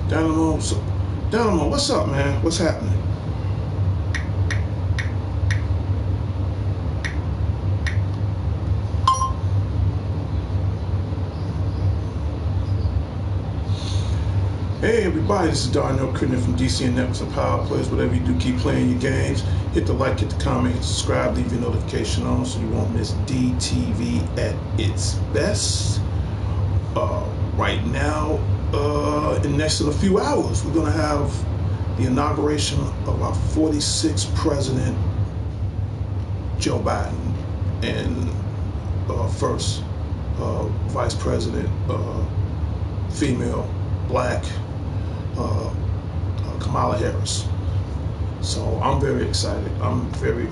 Dynamo, Dynamo, what's up, man? What's happening? Hey everybody, this is Darnell Crittenden from D.C.N Networks and Power Players. Whatever you do, keep playing your games. Hit the like, hit the comment, hit the subscribe, leave your notification on so you won't miss DTV at its best. Right now, in next to a few hours, we're going to have the inauguration of our 46th president, Joe Biden, and first vice president, female, black, Kamala Harris. So I'm very excited. I'm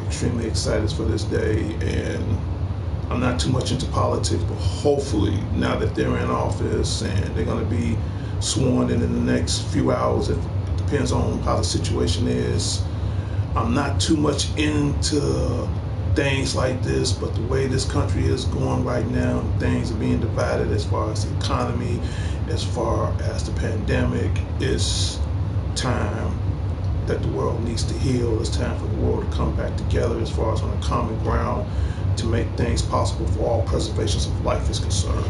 extremely excited for this day, and I'm not too much into politics, but hopefully now that they're in office and they're going to be sworn in the next few hours, it depends on how the situation is. I'm not too much into things like this, but the way this country is going right now, things are being divided as far as the economy, as far as the pandemic. It's time that the world needs to heal. It's time for the world to come back together as far as on a common ground to make things possible for all preservations of life is concerned.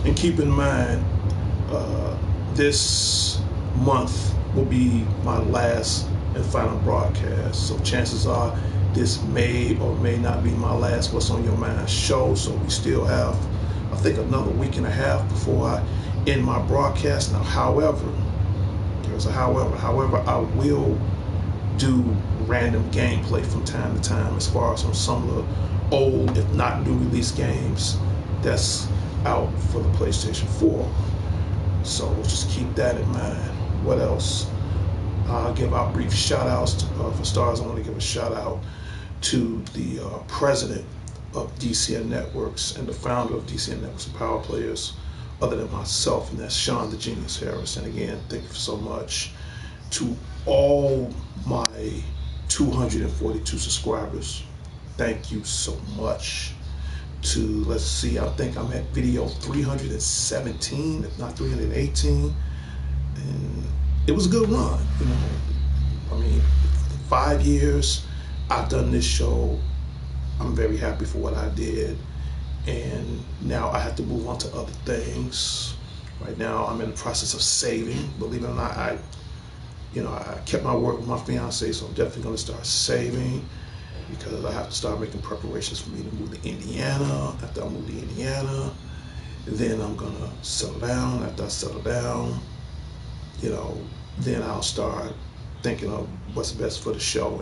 And keep in mind, this month will be my last and final broadcast. So chances are this may or may not be my last What's on Your Mind show. So we still have, I think, another week and a half before I end my broadcast. Now, however, there's a however. However, I will do random gameplay from time to time as far as on some of the old, if not new release games that's out for the PlayStation 4. So just keep that in mind. What else? I'll give out brief shout outs for stars. I want to give a shout out to the president of D.C.N Networks and the founder of D.C.N Networks and Power Players, other than myself, and that's Sean the Genius Harris. And again, thank you so much to all my 242 subscribers. Thank you so much. To, let's see, I think I'm at video 317, if not 318. And it was a good run, you know. I mean, 5 years I've done this show. I'm very happy for what I did. And now I have to move on to other things. Right now I'm in the process of saving. Believe it or not, I kept my word with my fiance, so I'm definitely going to start saving because I have to start making preparations for me to move to Indiana. After I move to Indiana, then I'm going to settle down. After I settle down, then I'll start thinking of what's best for the show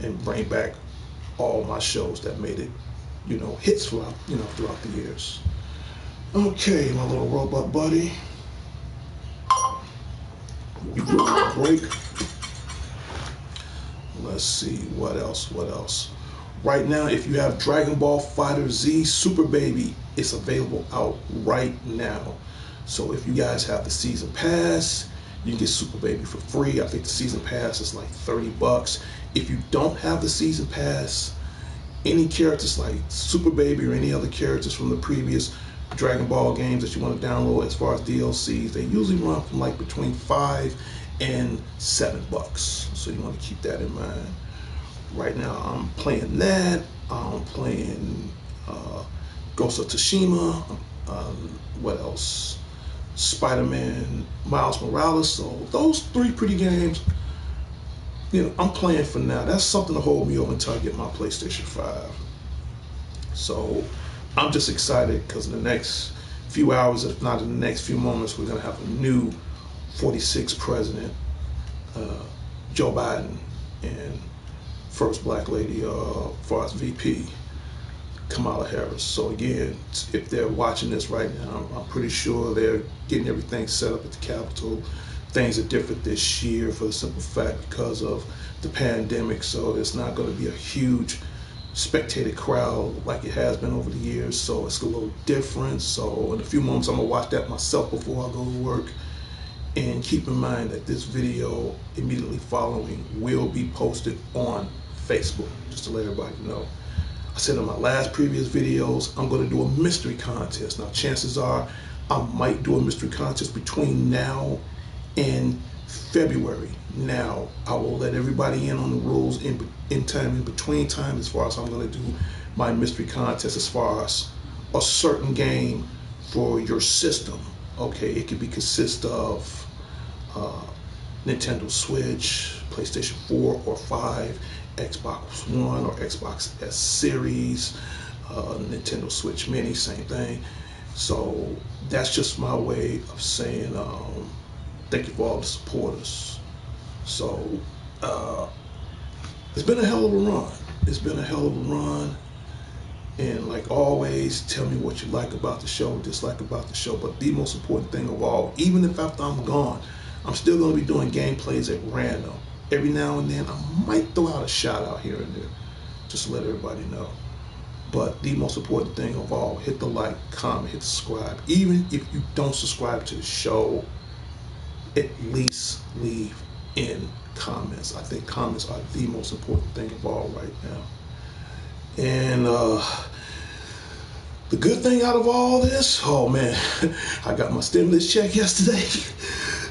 and bring back all my shows that made it, hits throughout the years. Okay, my little robot buddy. Break. Let's see, what else? Right now, if you have Dragon Ball Fighter Z Super Baby, it's available out right now. So if you guys have the season pass, you can get Super Baby for free. I think the season pass is like $30. If you don't have the season pass, any characters like Super Baby or any other characters from the previous Dragon Ball games that you want to download as far as DLCs, they usually run from like between $5 and $7. So you want to keep that in mind. Right now I'm playing that. I'm playing Ghost of Tsushima. What else? Spider-Man, Miles Morales. So those 3 pretty games, I'm playing for now. That's something to hold me over until I get my PlayStation 5. So I'm just excited because in the next few hours, if not in the next few moments, we're going to have a new 46th president, Joe Biden, and first black lady, as far as VP, Kamala Harris. So again, if they're watching this right now, I'm pretty sure they're getting everything set up at the Capitol. Things are different this year for the simple fact because of the pandemic. So it's not going to be a huge spectator crowd like it has been over the years. So it's a little different. So in a few moments, I'm going to watch that myself before I go to work. And keep in mind that this video immediately following will be posted on Facebook, just to let everybody know. I said in my last previous videos, I'm going to do a mystery contest. Now, chances are I might do a mystery contest between now and February. Now, I will let everybody in on the rules in time, in between time, as far as I'm going to do my mystery contest, as far as a certain game for your system. Okay, it could be consist of Nintendo Switch, PlayStation 4 or 5, Xbox One or Xbox S Series, Nintendo Switch Mini, same thing. So that's just my way of saying thank you for all the supporters. So it's been a hell of a run. It's been a hell of a run. And like always, tell me what you like about the show, dislike about the show. But the most important thing of all, even if after I'm gone, I'm still going to be doing gameplays at random. Every now and then, I might throw out a shout out here and there, just to let everybody know. But the most important thing of all, hit the like, comment, hit the subscribe. Even if you don't subscribe to the show, at least leave in comments. I think comments are the most important thing of all right now. And the good thing out of all this, oh man, I got my stimulus check yesterday.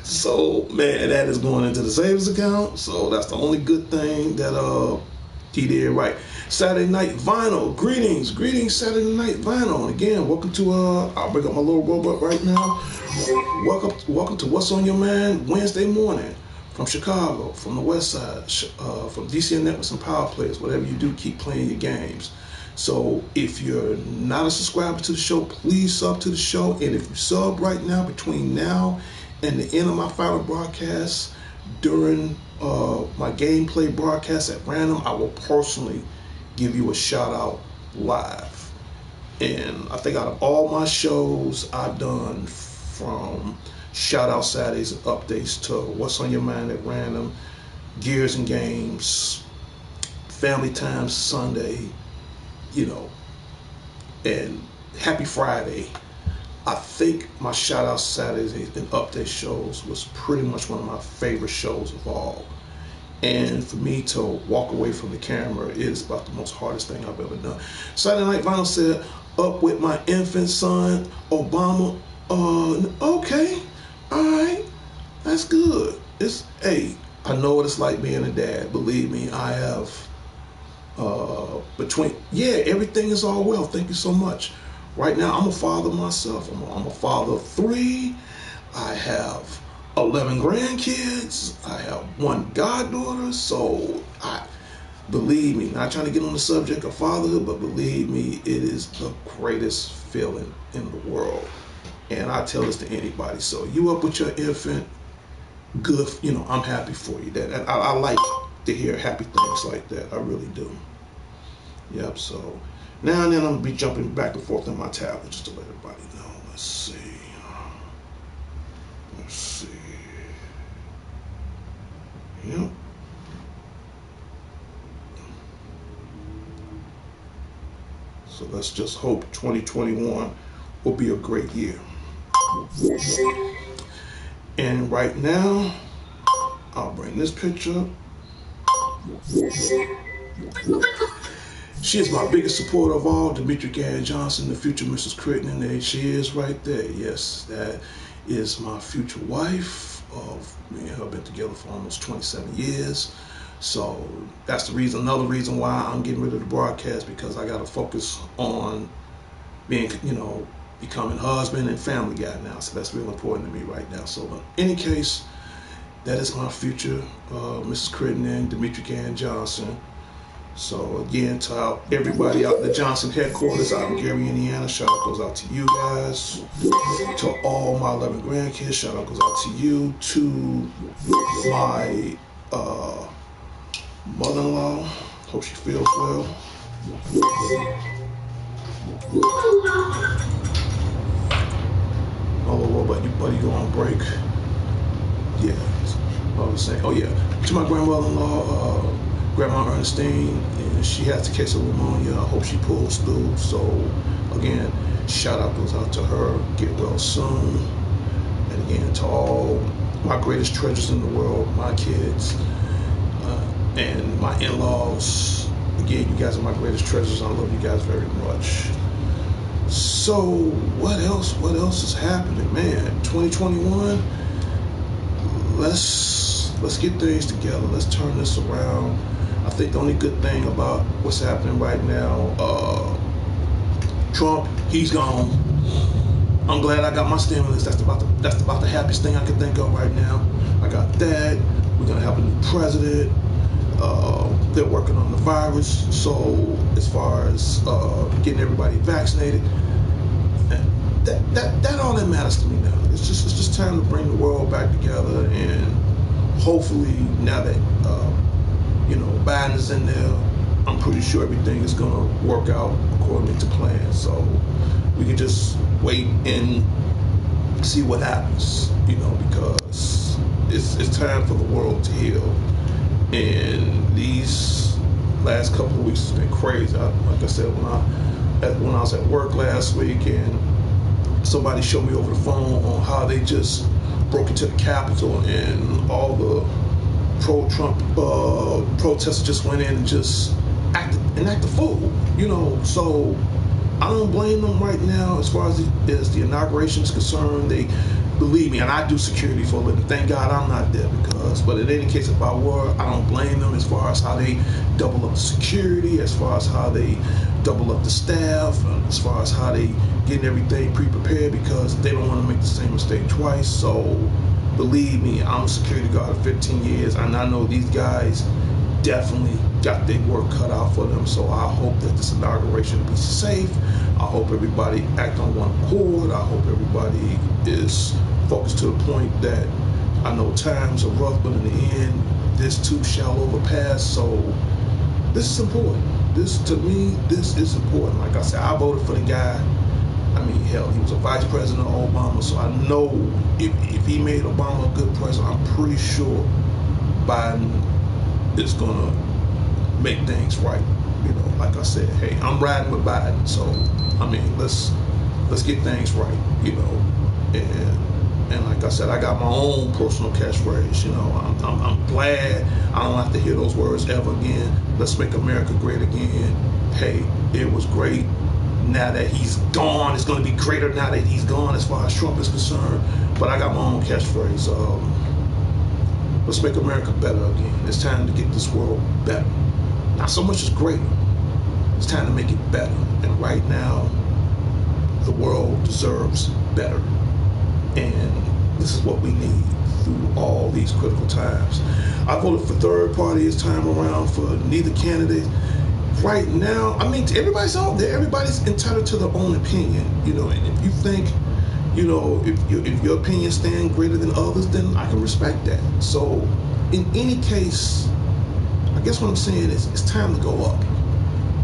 So man, that is going into the savings account. So that's the only good thing that he did right. Saturday Night Vinyl, greetings Saturday Night Vinyl. And again, welcome to I'll bring up my little robot right now. Welcome to What's on Your Mind Wednesday morning from Chicago, from the West Side, from D.C.N Networks and Power Players. Whatever you do, keep playing your games. So if you're not a subscriber to the show, please sub to the show. And if you sub right now, between now and the end of my final broadcast, during my gameplay broadcast at random, I will personally give you a shout out live. And I think out of all my shows I've done, from shout out Saturdays and updates to What's on Your Mind at random, Gears and Games, Family Time Sunday, and Happy Friday, I think my shout out Saturdays and update shows was pretty much one of my favorite shows of all. And for me to walk away from the camera is about the most hardest thing I've ever done. Saturday Night Vinyl said, up with my infant son, Obama. Okay, all right, that's good. Hey, I know what it's like being a dad. Believe me, I have. Everything is all well. Thank you so much. Right now, I'm a father myself. I'm a father of 3. I have 11 grandkids. I have 1 goddaughter. So, believe me, not trying to get on the subject of fatherhood, but believe me, it is the greatest feeling in the world. And I tell this to anybody. So, you up with your infant, good. I'm happy for you. That I like to hear happy things like that. I really do. Yep. So now and then I'm gonna be jumping back and forth on my tablet just to let everybody know. Let's see. Yep. So let's just hope 2021 will be a great year. And right now, I'll bring this picture up. She is my biggest supporter of all, D.C.N Johnson, the future Mrs. Crittenden. There she is right there. Yes, that is my future wife. Me and her have been together for almost 27 years. So that's another reason why I'm getting rid of the broadcast, because I got to focus on being, becoming husband and family guy now. So that's real important to me right now. So in any case, that is my future Mrs. Crittenden, D.C.N Johnson. So again, to everybody out in the Johnson headquarters out in Gary, Indiana, shout out goes out to you guys. To all my 11 grandkids, shout out goes out to you. To my mother-in-law, hope she feels well. Oh, what about you, buddy? Go on break. Yeah, I was saying. Oh yeah, to my grandmother-in-law, Grandma Ernestine, and she has a case of pneumonia. I hope she pulls through. So again, shout out goes out to her. Get well soon. And again, to all my greatest treasures in the world, my kids and my in-laws. Again, you guys are my greatest treasures. I love you guys very much. So what else? What else is happening, man? 2021. Let's get things together. Let's turn this around. I think the only good thing about what's happening right now, Trump, he's gone. I'm glad I got my stimulus. That's about the happiest thing I can think of right now. I got that. We're gonna have a new president. They're working on the virus. So as far as getting everybody vaccinated, that all that matters to me now. It's just time to bring the world back together, and hopefully now that Biden is in there, I'm pretty sure everything is gonna work out according to plan. So we can just wait and see what happens, because it's time for the world to heal. And these last couple of weeks has been crazy. Like I said, when I was at work last week, and somebody showed me over the phone on how they just broke into the Capitol, and all the pro-Trump protesters just went in and just acted a fool. So I don't blame them right now as far as the inauguration is concerned. They believe me, and I do security for a living. Thank God I'm not there but in any case, if I were, I don't blame them as far as how they double up the security, as far as how they double up the staff, as far as how they getting everything pre-prepared, because they don't want to make the same mistake twice. So believe me, I'm a security guard for 15 years, and I know these guys definitely got their work cut out for them. So I hope that this inauguration will be safe. I hope everybody act on one accord. I hope everybody is focused to the point that I know times are rough, but in the end, this too shall overpass. So this is important. To me, this is important. Like I said, I voted for the guy. I mean, hell, he was a vice president of Obama, so I know if he made Obama a good president, I'm pretty sure Biden is gonna make things right. Like I said, hey, I'm riding with Biden, so I mean, let's get things right. And like I said, I got my own personal catchphrase. I'm glad I don't have to hear those words ever again. Let's make America great again. Hey, it was great. Now that he's gone, it's going to be greater now that he's gone as far as Trump is concerned. But I got my own catchphrase. Let's make America better again. It's time to get this world better. Not so much is greater. It's time to make it better. And right now, the world deserves better. And this is what we need through all these critical times. I voted for third party this time around for neither candidate. Right now, I mean, everybody's out there. Everybody's entitled to their own opinion, and if you think, if your opinion stands greater than others, then I can respect that. So in any case, I guess what I'm saying is it's time to go up.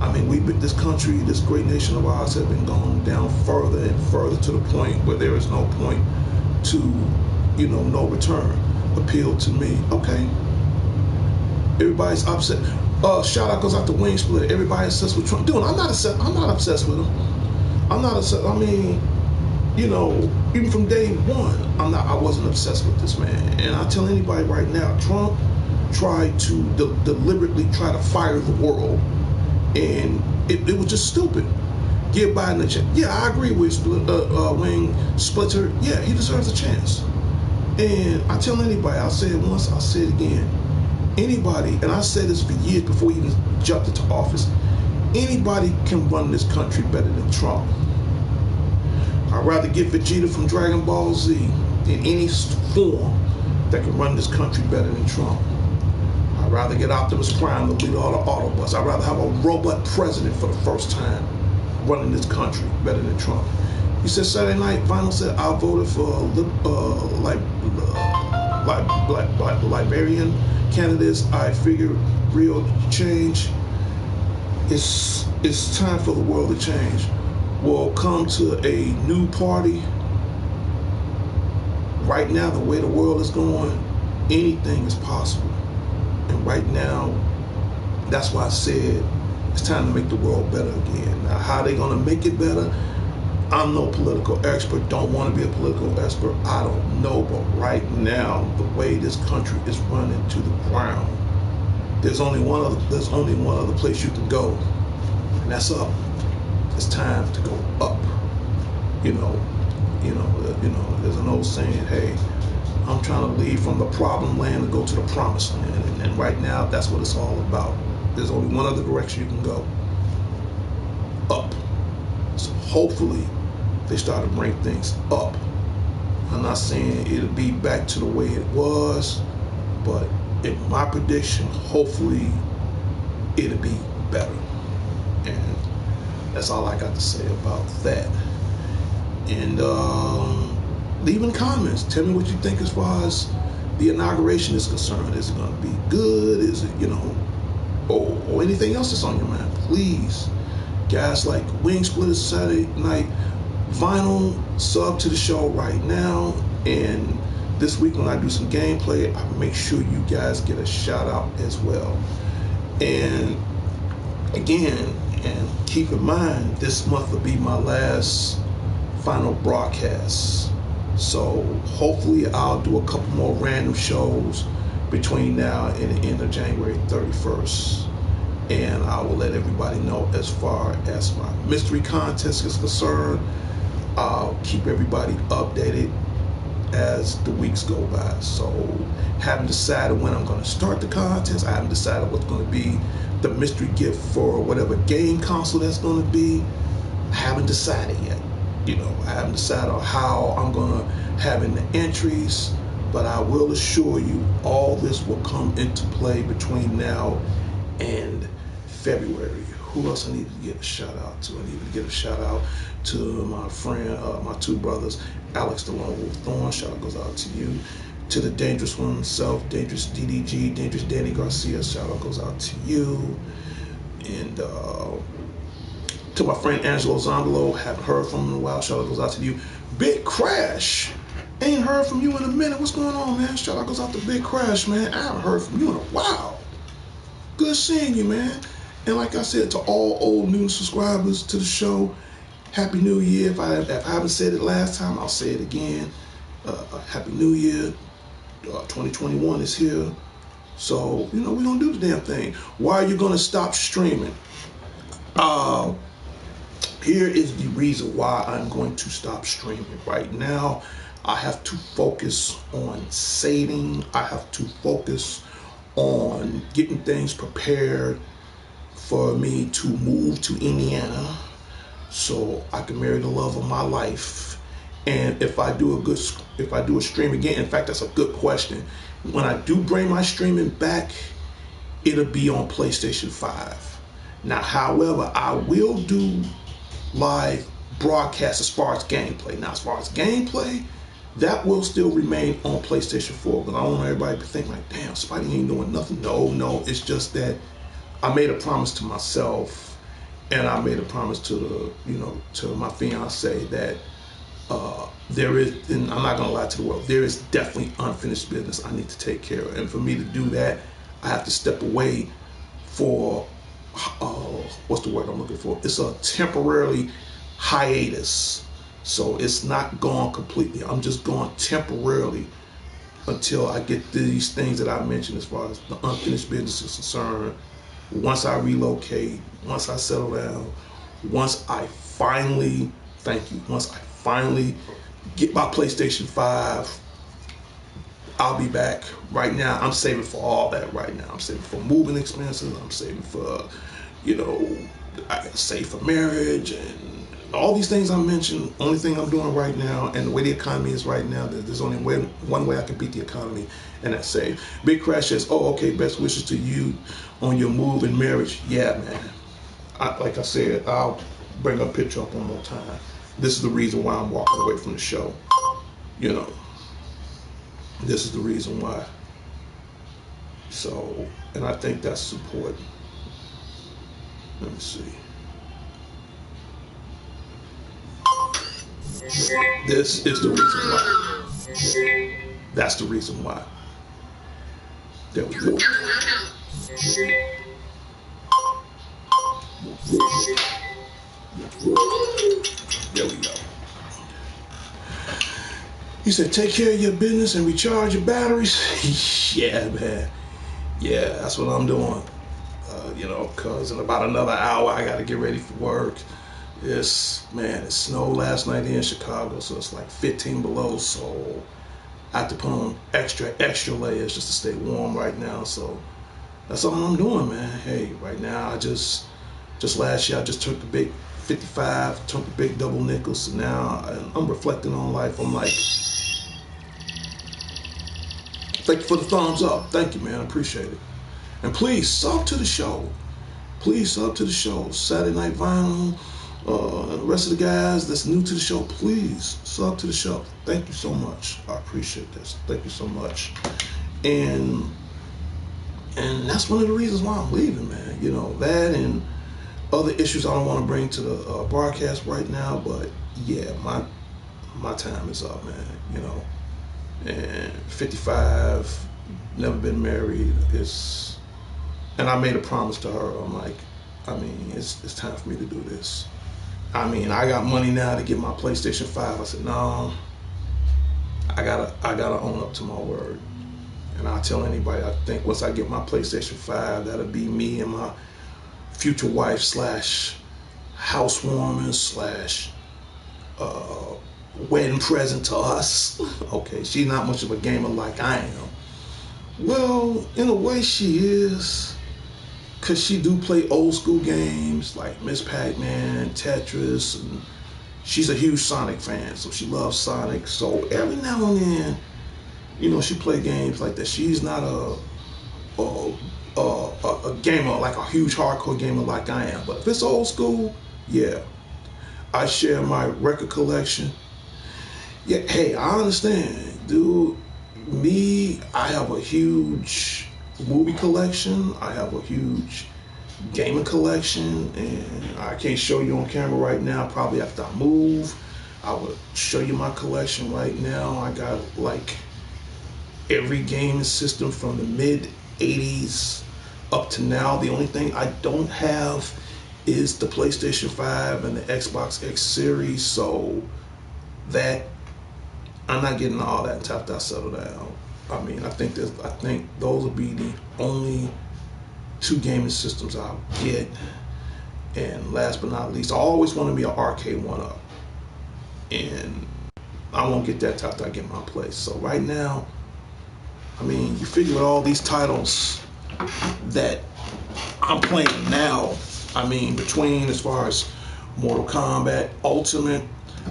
I mean, this country, this great nation of ours, has been going down further and further to the point where there is no point to, no return. Appeal to me. Okay. Everybody's upset. Shout out goes out to Wing Split. Everybody's obsessed with Trump. Dude, I'm not obsessed with him. I'm not obsessed. I mean, even from day one, I wasn't obsessed with this man. And I tell anybody right now, Trump tried to deliberately try to fire the world. And it was just stupid. Give Biden a chance. Yeah, I agree with Wing Splitter. Yeah, he deserves a chance. And I tell anybody, I'll say it once, I'll say it again. Anybody, and I said this for years before he even jumped into office, anybody can run this country better than Trump. I'd rather get Vegeta from Dragon Ball Z in any form that can run this country better than Trump. I'd rather get Optimus Prime to lead all the Autobots. I'd rather have a robot president for the first time running this country better than Trump. He said Saturday night, Vinyl said, I voted for Liberian candidates. I figure real change, it's time for the world to change. We'll come to a new party. Right now, the way the world is going, anything is possible. And right now, that's why I said it's time to make the world better again. Now, how they gonna make it better? I'm no political expert, don't want to be a political expert, I don't know, but right now, the way this country is running to the ground, there's only one other place you can go, and that's up. It's time to go up. You know, there's an old saying, hey, I'm trying to leave from the problem land and go to the promised land. And right now, that's what it's all about. There's only one other direction you can go: up. So hopefully, they start to bring things up. I'm not saying it'll be back to the way it was, but in my prediction, hopefully, it'll be better. And that's all I got to say about that. And leave in the comments. Tell me what you think as far as the inauguration is concerned. Is it going to be good? Is it, or anything else that's on your mind? Please, guys, like Wing Splitters Saturday Night Vinyl, sub to the show right now. And this week when I do some gameplay, I make sure you guys get a shout out as well. And again, and keep in mind, this month will be my last final broadcast. So hopefully I'll do a couple more random shows between now and the end of January 31st. And I will let everybody know as far as my mystery contest is concerned. I'll keep everybody updated as the weeks go by. So haven't decided when I'm going to start the contest. I haven't decided what's going to be the mystery gift for whatever game console that's going to be. I haven't decided yet. I haven't decided on how I'm going to have in the entries, but I will assure you all this will come into play between now and February. Who else I need to get a shout out to? I need to get a shout out to my friend, my two brothers, Alex the Lone Wolf Thorn. Shout out goes out to you. To the Dangerous One himself, Dangerous DDG, Dangerous Danny Garcia. Shout out goes out to you. And to my friend Angelo Zongolo, haven't heard from him in a while. Shout out goes out to you. Big Crash, ain't heard from you in a minute. What's going on, man? Shout out goes out to Big Crash, man. I haven't heard from you in a while. Good seeing you, man. And like I said, to all old new subscribers to the show, Happy New Year. If I haven't said it last time, I'll say it again. Happy New Year. 2021 is here. So, we're going to do the damn thing. Why are you going to stop streaming? Here is the reason why I'm going to stop streaming. Right now, I have to focus on saving. I have to focus on getting things prepared for me to move to Indiana so I can marry the love of my life. And if I do a stream again, in fact, that's a good question. When I do bring my streaming back, it'll be on PlayStation 5. Now, however, I will do live broadcasts as far as gameplay. Now, as far as gameplay, that will still remain on PlayStation 4. But I don't want everybody to think like, damn, Spidey ain't doing nothing. No, it's just that I made a promise to myself, and I made a promise to to my fiance that there is, and I'm not gonna lie to the world, there is definitely unfinished business I need to take care of. And for me to do that, I have to step away for what's the word I'm looking for? It's a temporarily hiatus. So it's not gone completely. I'm just gone temporarily until I get these things that I mentioned as far as the unfinished business is concerned. Once I relocate, once I settle down, once I finally get my PlayStation 5, I'll be back. Right now, I'm saving for all that right now. I'm saving for moving expenses. I'm saving for, I save for marriage and all these things I mentioned. Only thing I'm doing right now, and the way the economy is right now, there's only one way I can beat the economy, and that's save. Big Crash says, oh, okay, best wishes to you on your move and marriage. Yeah, man. Like I said, I'll bring a picture up one more time. This is the reason why I'm walking away from the show. This is the reason why. So, and I think that's important. Let me see. This is the reason why. That's the reason why. There we go. There we go. He said, take care of your business and recharge your batteries. Yeah, man. Yeah, that's what I'm doing. Because in about another hour, I got to get ready for work. Man, it snowed last night here in Chicago, so it's like 15 below. So I have to put on extra layers just to stay warm right now. So that's all I'm doing, man. Hey, right now just last year I just took the big 55, took the big double nickel. So now I'm reflecting on life. I'm like, thank you for the thumbs up. Thank you, man. I appreciate it. And please sub to the show. Please sub to the show. Saturday Night Vinyl. The rest of the guys that's new to the show, please sub to the show. Thank you so much. I appreciate this. Thank you so much. And that's one of the reasons why I'm leaving, man. You know, that and other issues I don't want to bring to the broadcast right now. But yeah, my time is up, man. You know, and 55, never been married. And I made a promise to her. I'm like, I mean, it's time for me to do this. I mean, I got money now to get my PlayStation 5. I said, no, I gotta own up to my word. And I'll tell anybody, I think once I get my PlayStation 5, that'll be me and my future wife slash housewarming slash wedding present to us. Okay, she's not much of a gamer like I am. Well, in a way she is, because she do play old school games like Miss Pac-Man, Tetris, and she's a huge Sonic fan, so she loves Sonic. So every now and then, you know, she play games like that. She's not a gamer, like a huge hardcore gamer like I am. But if it's old school, yeah. I share my record collection. Yeah, hey, I understand, dude. I have a huge movie collection. I have a huge gaming collection, and I can't show you on camera right now. Probably after I move, I would show you my collection right now. I got like every gaming system from the mid 80s up to now. The only thing I don't have is the PlayStation 5 and the Xbox X series, so that I'm not getting all that until after I settle down. I mean, I think those will be the only two gaming systems I'll get. And last but not least, I always want to be an arcade one-up, and I won't get that till after I get my place. So right now, I mean, you figure with all these titles that I'm playing now, I mean, between as far as Mortal Kombat, Ultimate,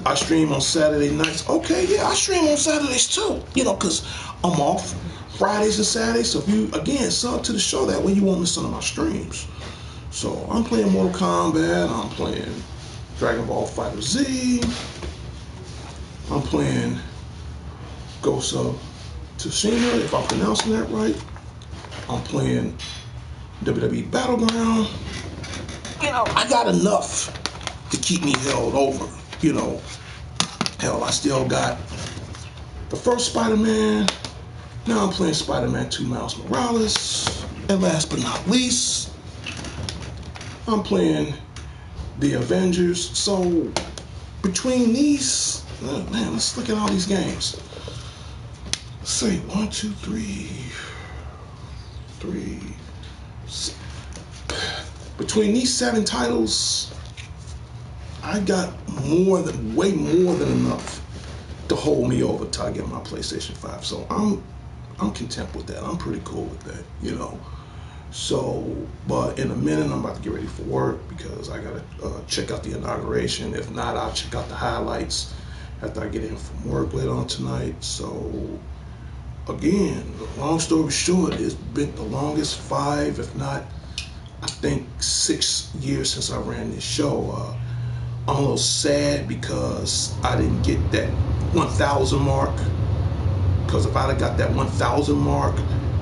I stream on Saturday nights. Okay, yeah, I stream on Saturdays too, you know, because I'm off Fridays and Saturdays. So if you, again, sub to the show, that way you won't miss some of my streams. So I'm playing Mortal Kombat, I'm playing Dragon Ball FighterZ, I'm playing Ghost of Tsushima, if I'm pronouncing that right. I'm playing WWE Battleground. You know, I got enough to keep me held over. You know, hell, I still got the first Spider-Man. Now I'm playing Spider-Man 2 Miles Morales. And last but not least, I'm playing the Avengers. So between these, man, let's look at all these games. Let's say 1, 2, 3. Between these 7 titles, I got way more than enough to hold me over till I get my PlayStation 5. So I'm content with that. I'm pretty cool with that, you know. So, but in a minute, I'm about to get ready for work because I gotta check out the inauguration. If not, I'll check out the highlights after I get in from work later on tonight. So, again, long story short, it's been the longest 5, if not, I think 6 years since I ran this show. I'm a little sad because I didn't get that 1,000 mark. Because if I'd have got that 1,000 mark,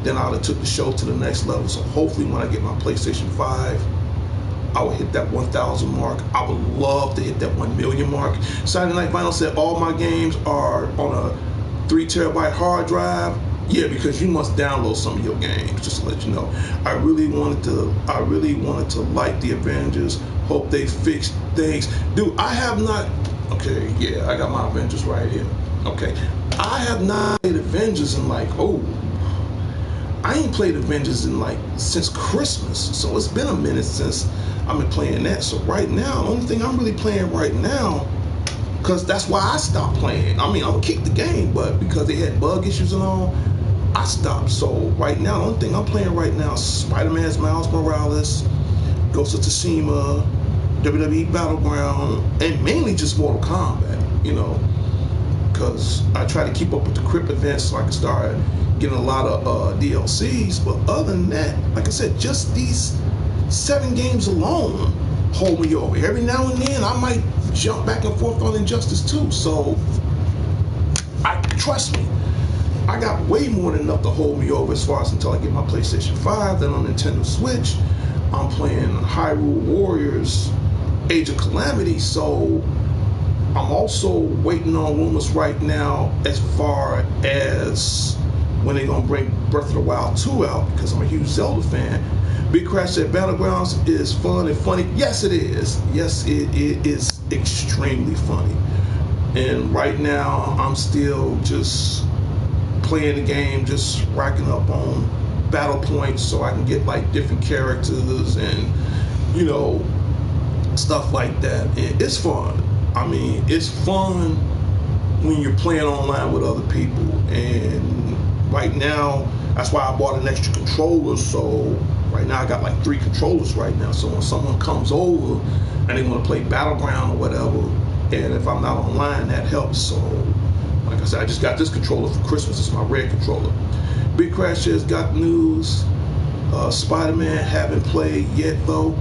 then I would have took the show to the next level. So hopefully when I get my PlayStation 5, I will hit that 1,000 mark. I would love to hit that 1 million mark. Saturday Night Vinyl said all my games are on a 3 terabyte hard drive. Yeah, because you must download some of your games, just to let you know. I really wanted to like the Avengers. Hope they fix things. Dude, I have not, okay, yeah, I got my Avengers right here. Okay, I have not played Avengers in like, I ain't played Avengers in like since Christmas. So it's been a minute since I've been playing that. So right now, the only thing I'm really playing right now, because that's why I stopped playing. I mean, I would keep the game, but because they had bug issues and all, I stopped. So right now, the only thing I'm playing right now is Spider-Man's Miles Morales, Ghost of Tsushima, WWE Battleground, and mainly just Mortal Kombat, you know, because I try to keep up with the Crypt events so I can start getting a lot of DLCs. But other than that, like I said, just these 7 games alone hold me over. Every now and then, I might jump back and forth on Injustice 2. So, trust me, I got way more than enough to hold me over as far as until I get my PlayStation 5. Then on Nintendo Switch, I'm playing Hyrule Warriors, Age of Calamity. So, I'm also waiting on rumors right now as far as when they're going to bring Breath of the Wild 2 out, because I'm a huge Zelda fan. Big Crash said Battlegrounds is fun and funny. Yes, it is. Yes, it is extremely funny. And right now, I'm still just playing the game, just racking up on battle points so I can get like different characters and, you know, stuff like that. And it's fun. I mean, it's fun when you're playing online with other people. And right now, that's why I bought an extra controller. So right now I got like 3 controllers right now. So when someone comes over and they want to play Battleground or whatever, and if I'm not online, that helps. So like I said, I just got this controller for Christmas. It's my red controller. Big Crash has got news. Spider-Man, haven't played yet though.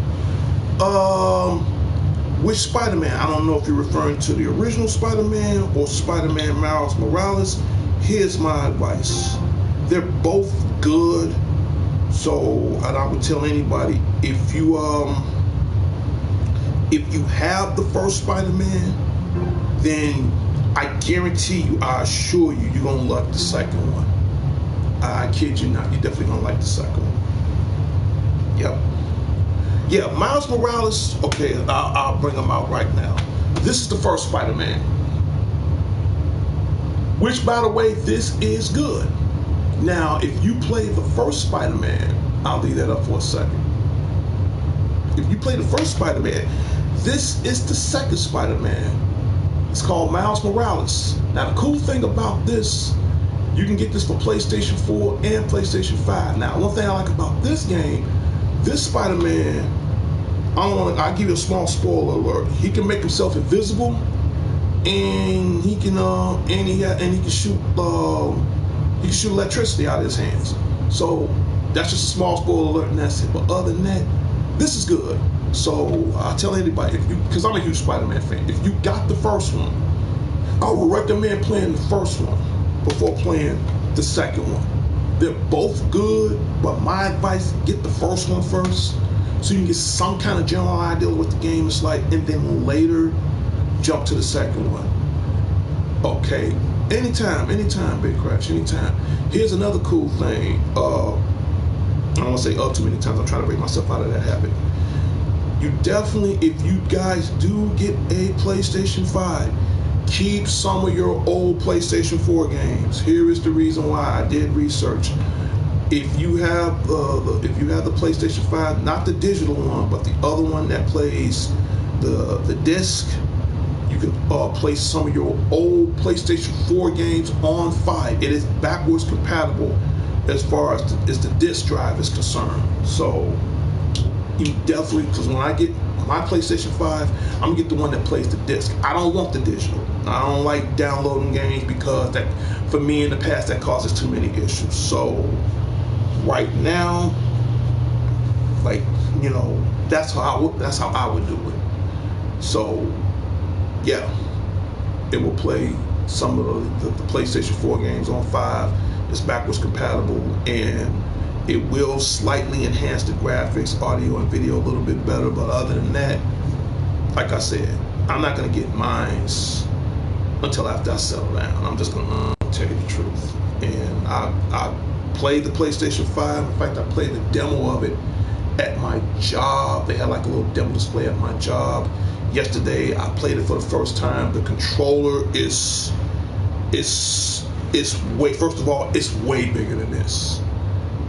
Which Spider-Man? I don't know if you're referring to the original Spider-Man or Spider-Man Miles Morales. Here's my advice. They're both good. So, and I would tell anybody, if you have the first Spider-Man, then I guarantee you, I assure you, you're gonna like the second one. I kid you not, you're definitely gonna like the second one. Yep. Yeah, Miles Morales, okay, I'll bring him out right now. This is the first Spider-Man. Which, by the way, this is good. Now, if you play the first Spider-Man, I'll leave that up for a second. If you play the first Spider-Man, this is the second Spider-Man. It's called Miles Morales. Now, the cool thing about this, you can get this for PlayStation 4 and PlayStation 5. Now, one thing I like about this game, this Spider-Man, I'll give you a small spoiler alert. He can make himself invisible, and he can shoot electricity out of his hands. So that's just a small spoiler alert, and that's it. But other than that, this is good. So I tell anybody, because I'm a huge Spider-Man fan, if you got the first one, I would recommend playing the first one before playing the second one. They're both good, but my advice, get the first one first, so you can get some kind of general idea of what the game is like, and then later jump to the second one. Okay, anytime, Big Crash, anytime. Here's another cool thing. I don't want to say too many times. I'm trying to break myself out of that habit. You definitely, if you guys do get a PlayStation 5, keep some of your old PlayStation 4 games. Here is the reason why. I did research. If you have the PlayStation 5, not the digital one, but the other one that plays the disc, you can place some of your old PlayStation 4 games on 5. It is backwards compatible as far as the disc drive is concerned. So you definitely, because when I get my PlayStation 5, I'm gonna get the one that plays the disc. I don't want the digital. I don't like downloading games because that, for me in the past, that causes too many issues. So right now, like, you know, that's how I would do it. So yeah, it will play some of the PlayStation 4 games on 5. It's backwards compatible, and it will slightly enhance the graphics, audio, and video a little bit better. But other than that, like I said, I'm not gonna get mines until after I settle down. I'm just gonna tell you the truth. And I played the PlayStation 5. In fact, I played the demo of it at my job. They had like a little demo display at my job. Yesterday, I played it for the first time. The controller is way, first of all, it's way bigger than this.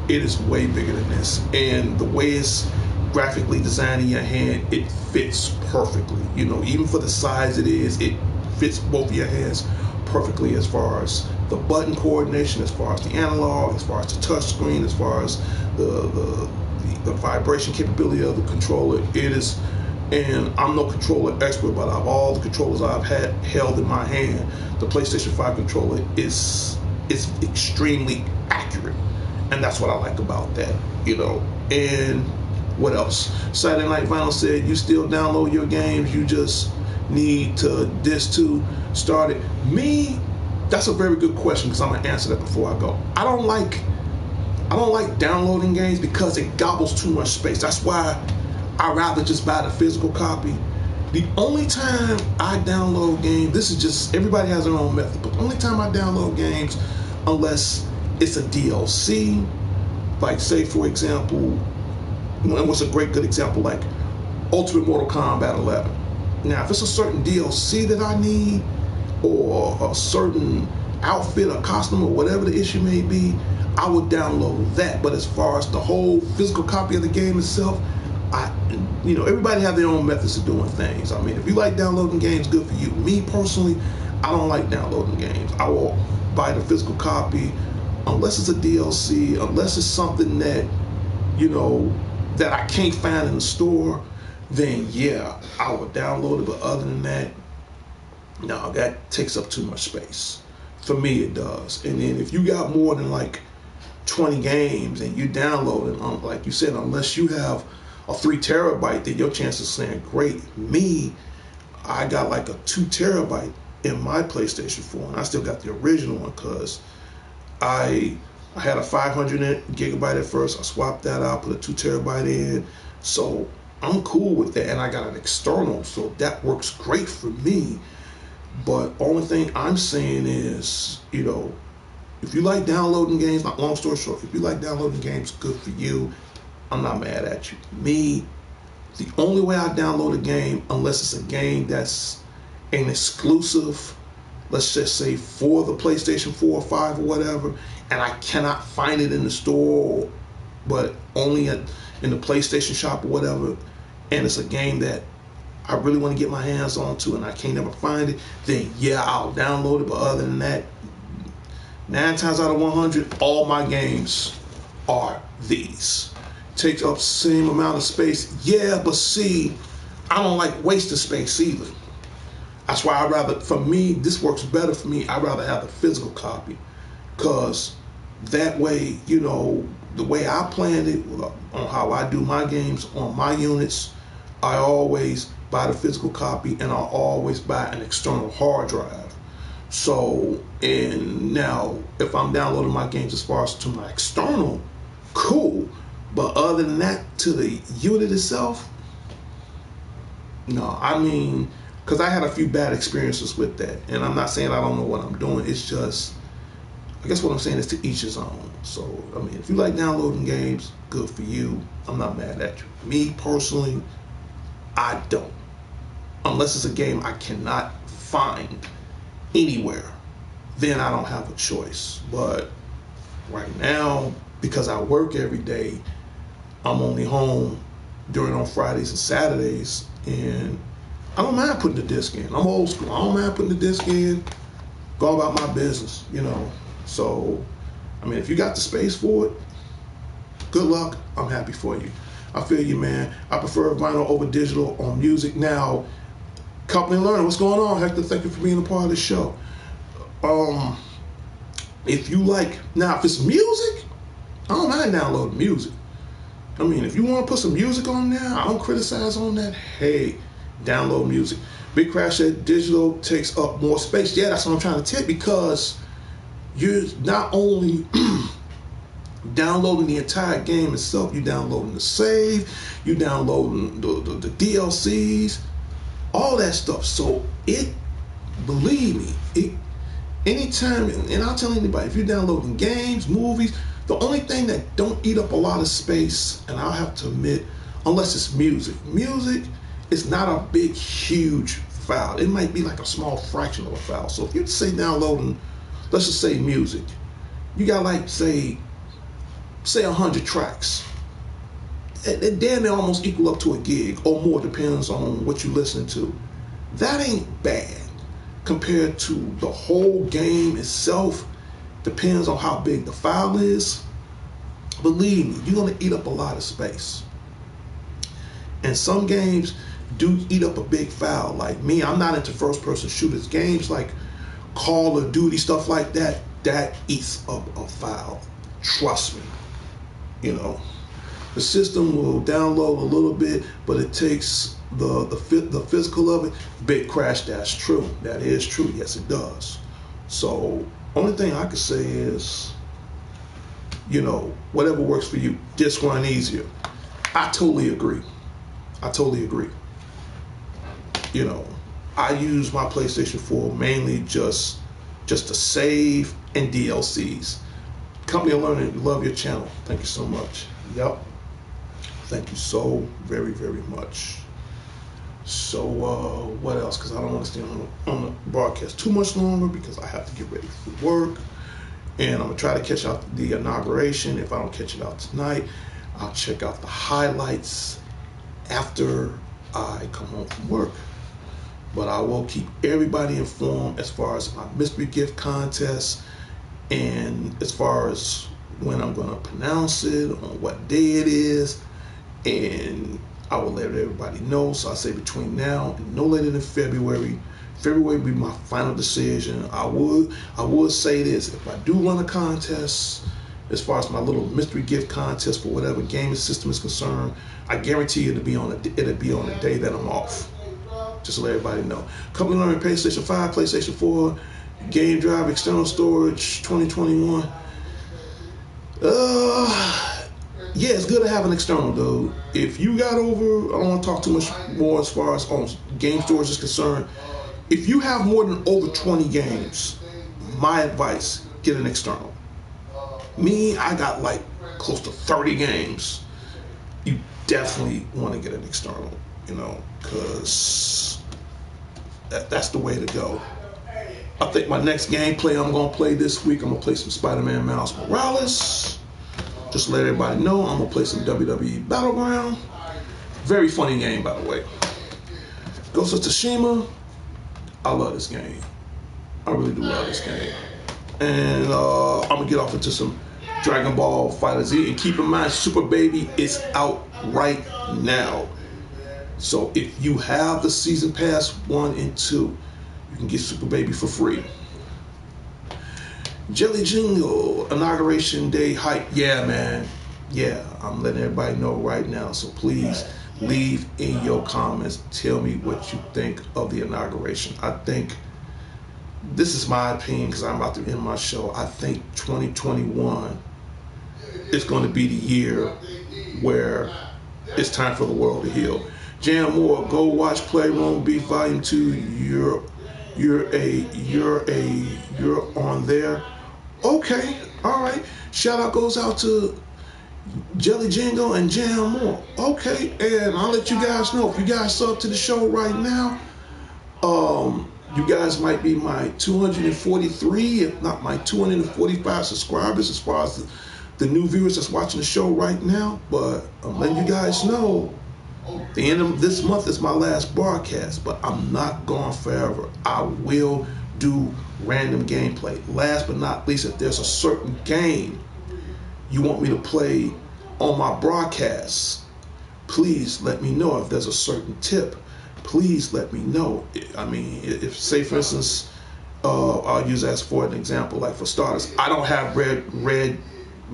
It is way bigger than this. And the way it's graphically designed in your hand, it fits perfectly. You know, even for the size it is, it fits both of your hands perfectly as far as the button coordination, as far as the analog, as far as the touch screen, as far as the vibration capability of the controller. It is, and I'm no controller expert, but of all the controllers I've held in my hand, the PlayStation 5 controller is extremely accurate, and that's what I like about that, you know. And what else? Saturday Night Vinyl said, you still download your games, you just need to disc to start it. Me, that's a very good question, because I'm gonna answer that before I go. I don't like downloading games because it gobbles too much space. That's why I'd rather just buy the physical copy. The only time I download games, this is just, everybody has their own method, but the only time I download games, unless it's a DLC, like say for example, and what's a good example, like Ultimate Mortal Kombat 11. Now, if it's a certain DLC that I need, or a certain outfit or costume or whatever the issue may be, I would download that. But as far as the whole physical copy of the game itself, everybody have their own methods of doing things. I mean, if you like downloading games, good for you. Me personally, I don't like downloading games. I will buy the physical copy unless it's a DLC, unless it's something that, that I can't find in the store, then yeah, I would download it. But other than that, no, that takes up too much space. For me, it does. And then if you got more than like 20 games and you download it, like you said, unless you have a 3 terabyte, then your chances of saying great. Me, I got like a 2 terabyte in my PlayStation 4, and I still got the original one because I had a 500 gigabyte at first. I swapped that out, put a 2 terabyte in. So I'm cool with that, and I got an external, so that works great for me. But only thing I'm saying is, if you like downloading games, not long story short, if you like downloading games, good for you. I'm not mad at you. Me, the only way I download a game, unless it's a game that's an exclusive, let's just say for the PlayStation 4 or 5 or whatever, and I cannot find it in the store, but only in the PlayStation shop or whatever, and it's a game that I really want to get my hands on to and I can't never find it, then yeah, I'll download it. But other than that, 9 times out of 100, all my games are these. Takes up the same amount of space, yeah, but see, I don't like wasting space either. That's why for me, this works better for me. I'd rather have the physical copy, because that way, the way I planned it, on how I do my games on my units, I always buy the physical copy, and I'll always buy an external hard drive. So, and now, if I'm downloading my games as far as to my external, cool. But other than that, to the unit itself, no. I mean, because I had a few bad experiences with that. And I'm not saying I don't know what I'm doing. It's just, I guess what I'm saying is to each his own. So, I mean, if you like downloading games, good for you. I'm not mad at you. Me, personally, I don't. Unless it's a game I cannot find anywhere, then I don't have a choice. But right now, because I work every day, I'm only home on Fridays and Saturdays, and I don't mind putting the disc in. I'm old school. I don't mind putting the disc in, go about my business, So, I mean, if you got the space for it, good luck. I'm happy for you. I feel you, man. I prefer vinyl over digital on music. Now, Company Learning, what's going on, Hector? Thank you for being a part of the show. If you like, now if it's music, I don't mind downloading music. I mean, if you want to put some music on there, I don't criticize on that. Hey, download music. Big Crash said digital takes up more space. Yeah, that's what I'm trying to tell you, because you're not only downloading the entire game itself, you're downloading the save, you're downloading the DLCs, all that stuff. So believe me, anytime, and I'll tell anybody, if you're downloading games, movies, the only thing that don't eat up a lot of space, and I'll have to admit, unless it's music is not a big, huge file. It might be like a small fraction of a file. So if you say downloading, let's just say music, you got like, say 100 tracks. and damn near almost equal up to a gig or more, depends on what you listen to. That ain't bad compared to the whole game itself. Depends on how big the file is. Believe me, you're gonna eat up a lot of space. And some games do eat up a big file. Like me, I'm not into first person shooters. Games like Call of Duty, stuff like that, that eats up a file. Trust me. You know, the system will download a little bit, but it takes the physical of it. Big crash, that's true. That is true. Yes, it does. So only thing I can say is, you know, whatever works for you. Disc run easier. I totally agree. I totally agree. You know, I use my PlayStation 4 mainly just to save and DLCs. Company of Learning, love your channel. Thank you so much. Yep. Thank you so very, very much. So what else? Because I don't want to stay on the broadcast too much longer because I have to get ready for work. And I'm going to try to catch out the inauguration. If I don't catch it out tonight, I'll check out the highlights after I come home from work. But I will keep everybody informed as far as my mystery gift contest and as far as when I'm going to pronounce it, on what day it is, and I will let everybody know. So I say between now and no later than February. February will be my final decision. I would say this: if I do run a contest, as far as my little mystery gift contest for whatever game system is concerned, I guarantee it'll be on a day that I'm off. Just to let everybody know. Company Learning, PlayStation 5, PlayStation 4, game drive, external storage, 2021. Yeah, it's good to have an external, dude. If you got over, I don't want to talk too much more as far as game storage is concerned. If you have more than over 20 games, my advice, get an external. Me, I got like close to 30 games. You definitely want to get an external, you know, because that's the way to go. I think my next gameplay I'm going to play this week, I'm going to play some Spider-Man Miles Morales. Just to let everybody know, I'm going to play some WWE Battleground. Very funny game, by the way. Ghost of Tsushima. I love this game. I really do love this game. And I'm going to get off into some Dragon Ball FighterZ. And keep in mind, Super Baby is out right now. So if you have the Season Pass 1 and 2, you can get Super Baby for free. Jelly Jingle, Inauguration Day hype. Yeah, man. Yeah, I'm letting everybody know right now. So please leave in your comments. Tell me what you think of the inauguration. I think, this is my opinion because I'm about to end my show. I think 2021 is going to be the year where it's time for the world to heal. Jan Moore, go watch Playroom Beef Volume 2. You're on there. Okay, all right. Shout out goes out to Jelly Jingle and Jan Moore. Okay, and I'll let you guys know if you guys sub to the show right now. You guys might be my 243, if not my 245 subscribers as far as the new viewers that's watching the show right now. But I'm letting you guys know, the end of this month is my last broadcast, but I'm not gone forever. I will do random gameplay. Last but not least, if there's a certain game you want me to play on my broadcasts, please let me know. If there's a certain tip, please let me know. I mean, if say for instance, I'll use as for an example, like for starters, I don't have Red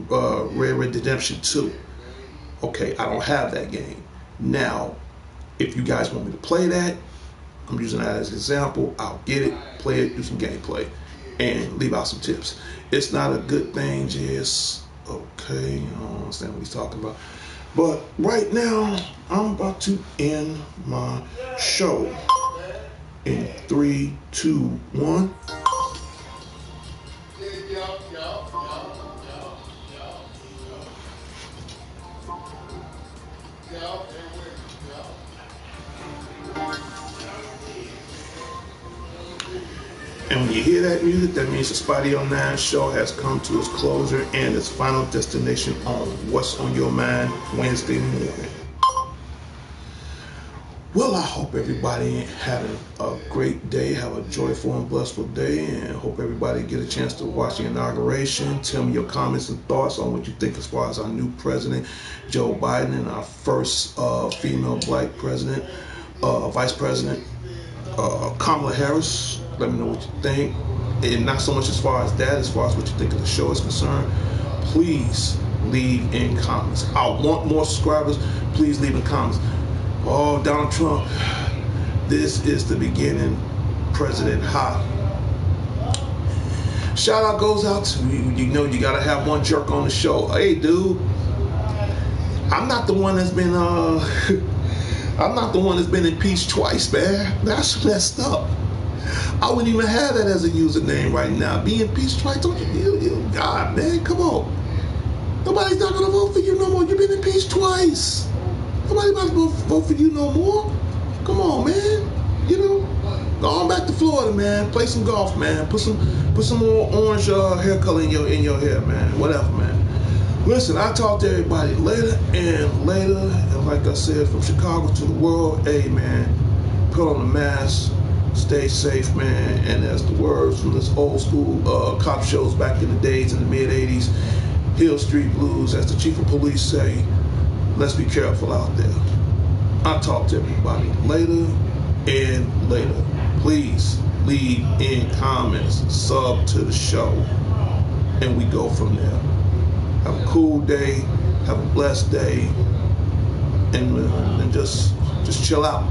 Redemption 2. Okay, I don't have that game. Now, if you guys want me to play that, I'm using that as an example. I'll get it, play it, do some gameplay, and leave out some tips. It's not a good thing, just okay. I don't understand what he's talking about. But right now, I'm about to end my show in 3, 2, 1. And when you hear that music, that means the Spidey on 9 show has come to its closure and its final destination on What's on Your Mind Wednesday morning. Well, I hope everybody having a great day, have a joyful and blissful day, and hope everybody get a chance to watch the inauguration. Tell me your comments and thoughts on what you think as far as our new president, Joe Biden, and our first female black president, vice president, Kamala Harris. Let me know what you think. And not so much as far as that, as far as what you think of the show is concerned. Please leave in comments. I want more subscribers. Please leave in comments. Oh, Donald Trump, this is the beginning. President hot. Shout out goes out to you. You know you gotta have one jerk on the show. Hey, dude, I'm not the one that's been I'm not the one that's been impeached twice, man. That's messed up. I wouldn't even have that as a username right now. Be impeached twice, don't you? God, man, come on. Nobody's not gonna vote for you no more. You've been impeached twice. Nobody about to vote for you no more. Come on, man. You know, go on back to Florida, man. Play some golf, man. Put some more orange hair color in your hair, man. Whatever, man. Listen, I talk to everybody later and later. And like I said, from Chicago to the world, hey, man, put on a mask, stay safe, man. And as the words from this old school cop shows back in the days in the mid 80s, Hill Street Blues, as the chief of police say, let's be careful out there. I'll talk to everybody later and later. Please leave in comments, sub to the show, and we go from there. Have a cool day, have a blessed day, and just chill out.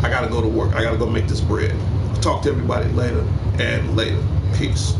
I gotta go to work. I gotta go make this bread. I'll talk to everybody later and later. Peace.